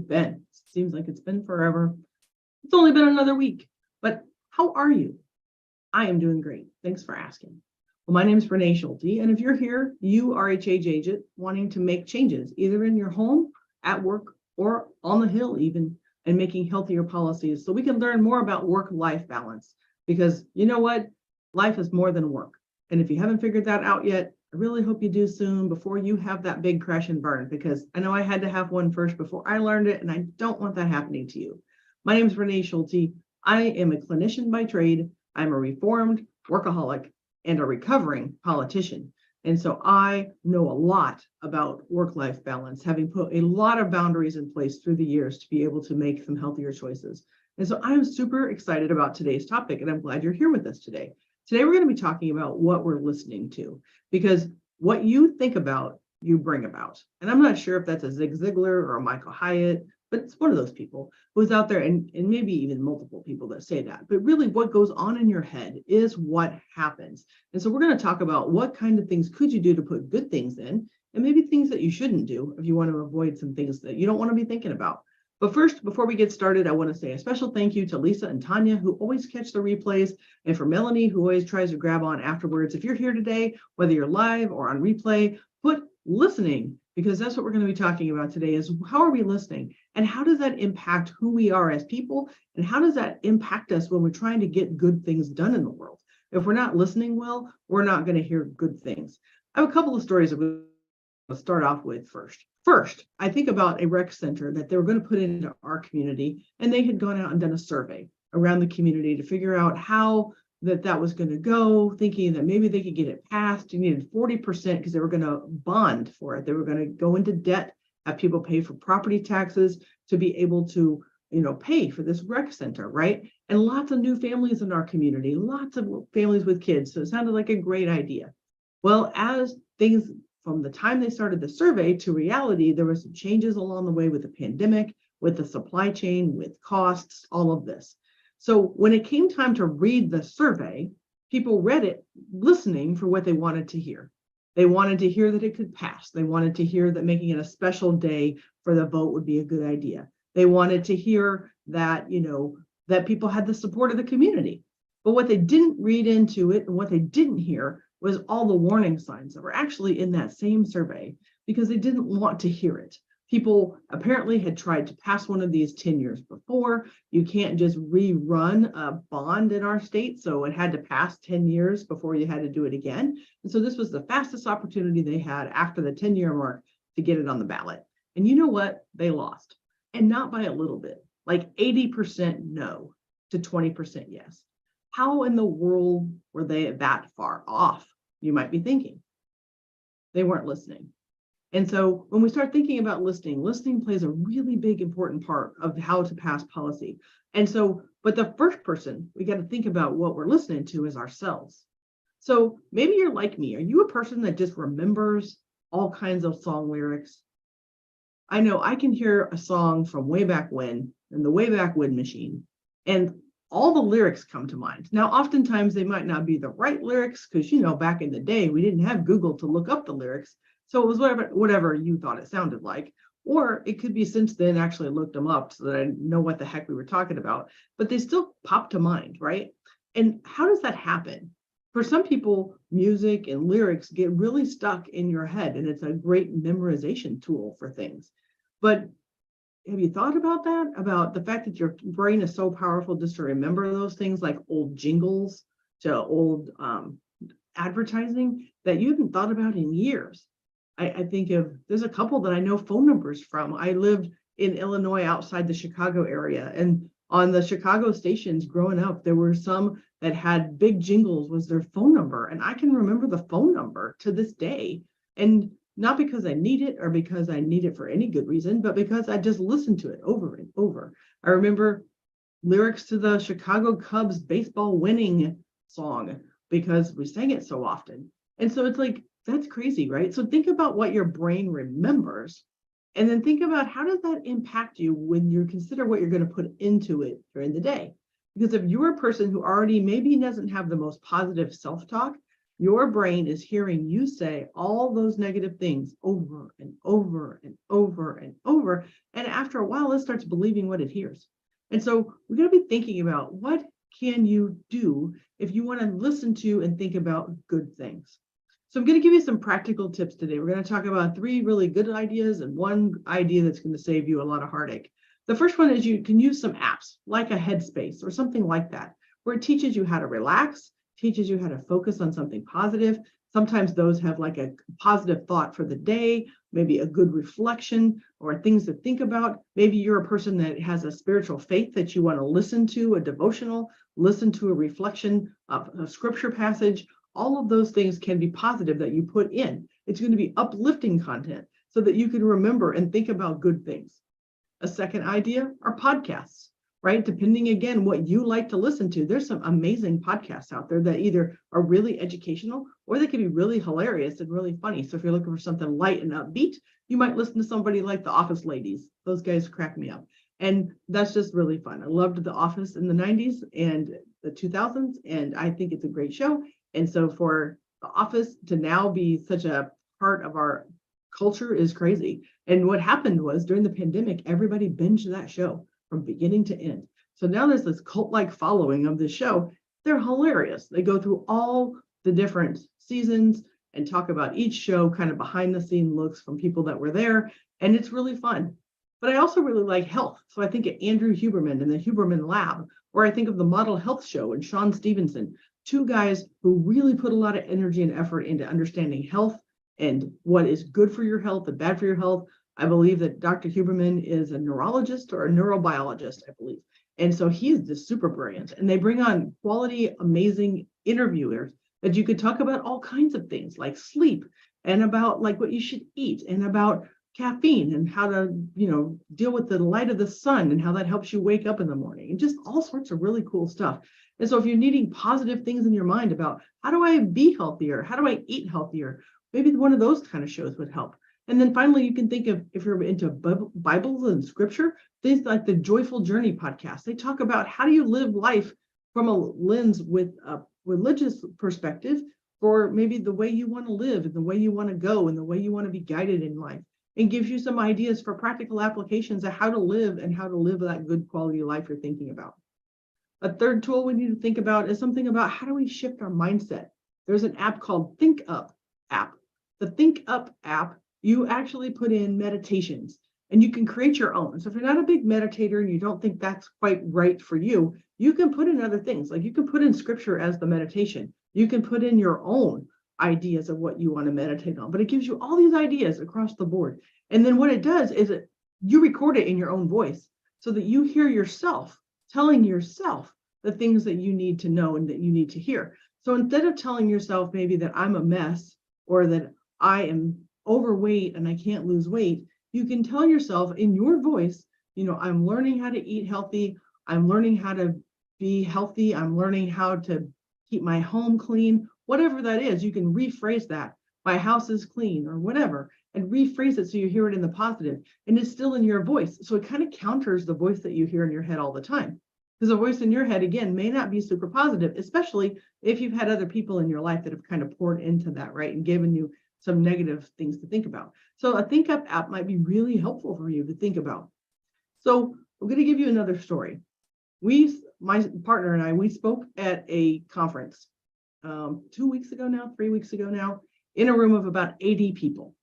Been? Seems like it's been forever. It's only been another week, but how are you? I am doing great. Thanks for asking. Well, my name is Renee Schulte, and if you're here, you are a change agent wanting to make changes, either in your home, at work, or on the hill, even, and making healthier policies so we can learn more about work-life balance. Because you know what? Life is more than work. And if you haven't figured that out yet, I really hope you do soon before you have that big crash and burn, because I know I had to have one first before I learned it, and I don't want that happening to you. My name is Renee Schulte. I am a clinician by trade. I'm a reformed workaholic and a recovering politician. And so I know a lot about work-life balance, having put a lot of boundaries in place through the years to be able to make some healthier choices. And so I'm super excited about today's topic, and I'm glad you're here with us today. Today, we're going to be talking about what we're listening to, because what you think about, you bring about. And I'm not sure if that's a Zig Ziglar or a Michael Hyatt, but it's one of those people who's out there, and maybe even multiple people that say that. But really, what goes on in your head is what happens. And so we're going to talk about what kind of things could you do to put good things in, and maybe things that you shouldn't do if you want to avoid some things that you don't want to be thinking about. But first, before we get started, I want to say a special thank you to Lisa and Tanya, who always catch the replays, and for Melanie, who always tries to grab on afterwards. If you're here today, whether you're live or on replay, put listening, because that's what we're going to be talking about today, is how are we listening, and how does that impact who we are as people, and how does that impact us when we're trying to get good things done in the world? If we're not listening well, we're not going to hear good things. I have a couple of stories I'm going to start off with first. First, I think about a rec center that they were going to put into our community, and they had gone out and done a survey around the community to figure out how that was going to go, thinking that maybe they could get it passed. You needed 40% because they were going to bond for it. They were going to go into debt, have people pay for property taxes to be able to, pay for this rec center, right? And lots of new families in our community, lots of families with kids. So it sounded like a great idea. Well, as things from the time they started the survey to reality, there were some changes along the way with the pandemic, with the supply chain, with costs, all of this. So when it came time to read the survey, people read it listening for what they wanted to hear. They wanted to hear that it could pass. They wanted to hear that making it a special day for the vote would be a good idea. They wanted to hear that, that people had the support of the community. But what they didn't read into it, and what they didn't hear, was all the warning signs that were actually in that same survey, because they didn't want to hear it. People apparently had tried to pass one of these 10 years before. You can't just rerun a bond in our state, so it had to pass 10 years before you had to do it again. And so this was the fastest opportunity they had after the 10-year mark to get it on the ballot. And you know what? They lost, and not by a little bit, like 80% no to 20% yes. How in the world were they that far off? You might be thinking. They weren't listening. And so when we start thinking about listening plays a really big, important part of how to pass policy. And so, but the first person we got to think about what we're listening to is ourselves. So maybe you're like me. Are you a person that just remembers all kinds of song lyrics? I know I can hear a song from way back when in the way back when machine, and all the lyrics come to mind. Now, oftentimes they might not be the right lyrics because, back in the day, we didn't have Google to look up the lyrics. So it was whatever you thought it sounded like. Or it could be since then actually looked them up so that I know what the heck we were talking about. But they still pop to mind, right? And how does that happen? For some people, music and lyrics get really stuck in your head, and it's a great memorization tool for things. But have you thought about that? About the fact that your brain is so powerful just to remember those things, like old jingles to old advertising that you haven't thought about in years? I think there's a couple that I know phone numbers from. I lived in Illinois outside the Chicago area, and on the Chicago stations growing up, there were some that had big jingles was their phone number. And I can remember the phone number to this day. And not because I need it or because I need it for any good reason, but because I just listened to it over and over. I remember lyrics to the Chicago Cubs baseball winning song because we sang it so often. And so it's like, that's crazy, right? So think about what your brain remembers, and then think about how does that impact you when you consider what you're going to put into it during the day. Because if you're a person who already maybe doesn't have the most positive self-talk, Your brain is hearing you say all those negative things over and over and over and over. And after a while, it starts believing what it hears. And so we're going to be thinking about what can you do if you want to listen to and think about good things. So I'm going to give you some practical tips today. We're going to talk about 3 really good ideas and 1 idea that's going to save you a lot of heartache. The first one is you can use some apps like a Headspace or something like that, where it teaches you how to relax, teaches you how to focus on something positive. Sometimes those have like a positive thought for the day, maybe a good reflection or things to think about. Maybe you're a person that has a spiritual faith that you want to listen to, a devotional, listen to a reflection of a scripture passage. All of those things can be positive that you put in. It's going to be uplifting content so that you can remember and think about good things. A second idea are podcasts, right? Depending again what you like to listen to, there's some amazing podcasts out there that either are really educational or they can be really hilarious and really funny. So if you're looking for something light and upbeat, you might listen to somebody like The Office Ladies. Those guys crack me up. And that's just really fun. I loved The Office in the 90s and the 2000s, and I think it's a great show. And so for The Office to now be such a part of our culture is crazy. And what happened was during the pandemic, everybody binged that show from beginning to end. So now there's this cult-like following of this show. They're hilarious. They go through all the different seasons and talk about each show, kind of behind the scene looks from people that were there. And it's really fun. But I also really like health. So I think of Andrew Huberman and the Huberman Lab, or I think of the Model Health Show and Sean Stevenson, 2 guys who really put a lot of energy and effort into understanding health and what is good for your health and bad for your health. I believe that Dr. Huberman is a neurologist or a neurobiologist, I believe. And so he's just super brilliant. And they bring on quality, amazing interviewers that you could talk about all kinds of things like sleep and about like what you should eat and about caffeine and how to, deal with the light of the sun and how that helps you wake up in the morning and just all sorts of really cool stuff. And so if you're needing positive things in your mind about how do I be healthier? How do I eat healthier? Maybe one of those kind of shows would help. And then finally, you can think of, if you're into Bibles and scripture, things like the Joyful Journey podcast. They talk about how do you live life from a lens with a religious perspective for maybe the way you want to live and the way you want to go and the way you want to be guided in life, and gives you some ideas for practical applications of how to live and how to live that good quality life you're thinking about. A third tool we need to think about is something about how do we shift our mindset. There's an app called Think Up app. The Think Up app, you actually put in meditations and you can create your own. So if you're not a big meditator and you don't think that's quite right for you, you can put in other things. Like you can put in scripture as the meditation. You can put in your own ideas of what you want to meditate on, but it gives you all these ideas across the board. And then what it does is you record it in your own voice so that you hear yourself telling yourself the things that you need to know and that you need to hear. So instead of telling yourself maybe that I'm a mess or that I am overweight and I can't lose weight, you can tell yourself in your voice, I'm learning how to eat healthy. I'm learning how to be healthy. I'm learning how to keep my home clean. Whatever that is, you can rephrase that. My house is clean or whatever, and rephrase it so you hear it in the positive and it's still in your voice. So it kind of counters the voice that you hear in your head all the time. Because the voice in your head, again, may not be super positive, especially if you've had other people in your life that have kind of poured into that, right, and given you some negative things to think about. So a Think Up app might be really helpful for you to think about. So I'm going to give you another story. My partner and I, we spoke at a conference 3 weeks ago now, in a room of about 80 people.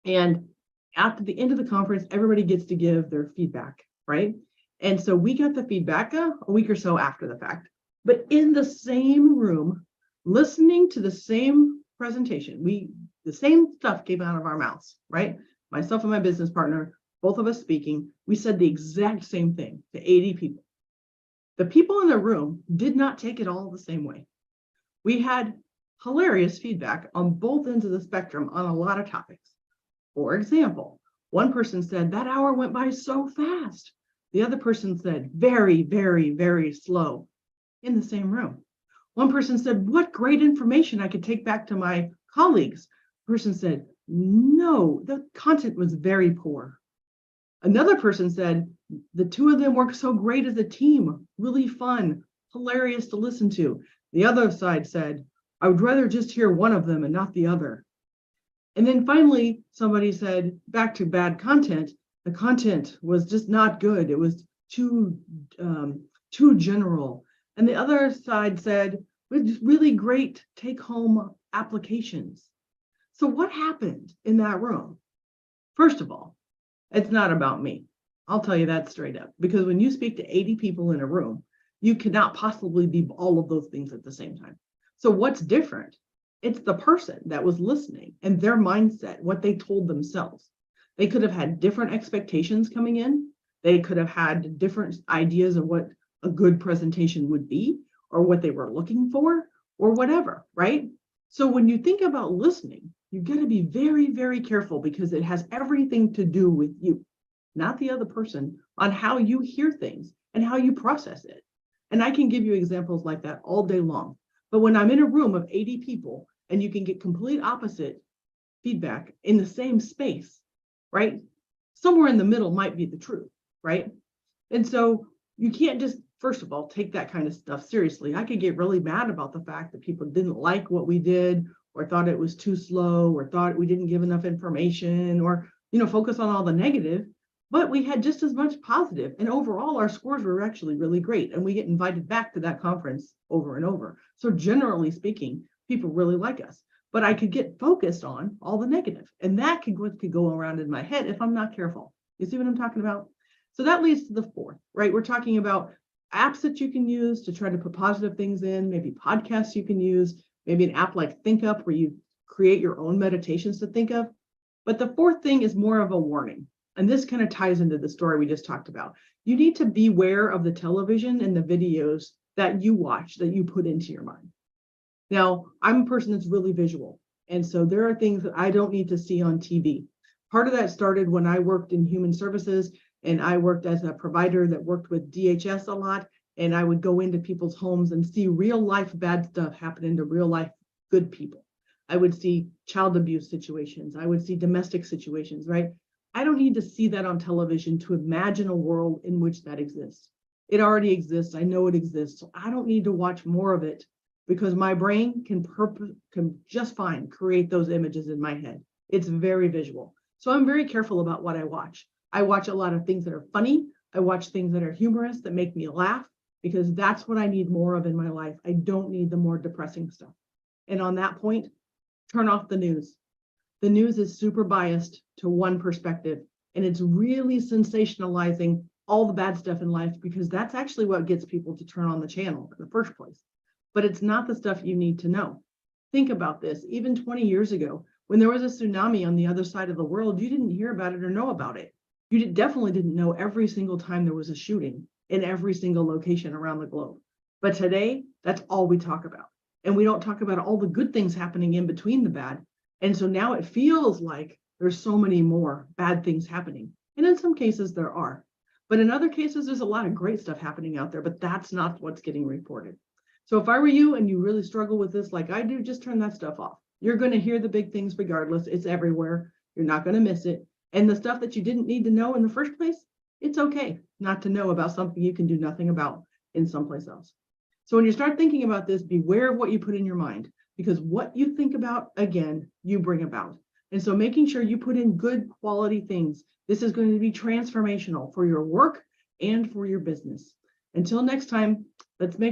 And at the end of the conference, everybody gets to give their feedback, right? And so we got the feedback a week or so after the fact, but in the same room, listening to the same presentation, the same stuff came out of our mouths, right? Myself and my business partner, both of us speaking, we said the exact same thing to 80 people. The people in the room did not take it all the same way. We had hilarious feedback on both ends of the spectrum on a lot of topics. For example, one person said, that hour went by so fast. The other person said, very, very, very slow, in the same room. One person said, what great information I could take back to my colleagues. The person said, no, the content was very poor. Another person said, the two of them worked so great as a team, really fun, hilarious to listen to. The other side said, I would rather just hear one of them and not the other. And then finally, somebody said, back to bad content, the content was just not good. It was too general. And the other side said, with really great take-home applications. So what happened in that room? First of all, it's not about me. I'll tell you that straight up. Because when you speak to 80 people in a room, you cannot possibly be all of those things at the same time. So what's different? It's the person that was listening and their mindset, what they told themselves. They could have had different expectations coming in. They could have had different ideas of what a good presentation would be, or what they were looking for, or whatever, right? So when you think about listening, you've got to be very, very careful, because it has everything to do with you, not the other person, on how you hear things and how you process it. And I can give you examples like that all day long. But when I'm in a room of 80 people and you can get complete opposite feedback in the same space, right? Somewhere in the middle might be the truth, right? And so you can't just, first of all, take that kind of stuff seriously. I could get really mad about the fact that people didn't like what we did, or thought it was too slow, or thought we didn't give enough information, or, focus on all the negative. But we had just as much positive, and overall our scores were actually really great, and we get invited back to that conference over and over. So generally speaking, people really like us. But I could get focused on all the negative, and that could go around in my head if I'm not careful. You see what I'm talking about? So that leads to the fourth, right? We're talking about apps that you can use to try to put positive things in, maybe podcasts you can use, maybe an app like ThinkUp where you create your own meditations to think of. But the fourth thing is more of a warning. And this kind of ties into the story we just talked about. You need to beware of the television and the videos that you watch, that you put into your mind. Now, I'm a person that's really visual. And so there are things that I don't need to see on TV. Part of that started when I worked in human services, and I worked as a provider that worked with DHS a lot. And I would go into people's homes and see real life bad stuff happening to real life good people. I would see child abuse situations. I would see domestic situations, right? I don't need to see that on television to imagine a world in which that exists. It already exists. I know it exists. So I don't need to watch more of it, because my brain can just fine create those images in my head. It's very visual. So I'm very careful about what I watch. I watch a lot of things that are funny. I watch things that are humorous, that make me laugh, because that's what I need more of in my life. I don't need the more depressing stuff. And on that point, turn off the news. The news is super biased to one perspective, and it's really sensationalizing all the bad stuff in life, because that's actually what gets people to turn on the channel in the first place. But it's not the stuff you need to know. Think about this. Even 20 years ago, when there was a tsunami on the other side of the world, you didn't hear about it or know about it. You definitely didn't know every single time there was a shooting in every single location around the globe. But today, that's all we talk about. And we don't talk about all the good things happening in between the bad. And so now it feels like there's so many more bad things happening. And in some cases there are. But in other cases, there's a lot of great stuff happening out there, but that's not what's getting reported. So if I were you and you really struggle with this like I do, just turn that stuff off. You're going to hear the big things regardless. It's everywhere. You're not going to miss it. And the stuff that you didn't need to know in the first place, it's okay not to know about something you can do nothing about in someplace else. So when you start thinking about this, beware of what you put in your mind, because what you think about, again, you bring about. And so making sure you put in good quality things, this is going to be transformational for your work and for your business. Until next time, let's make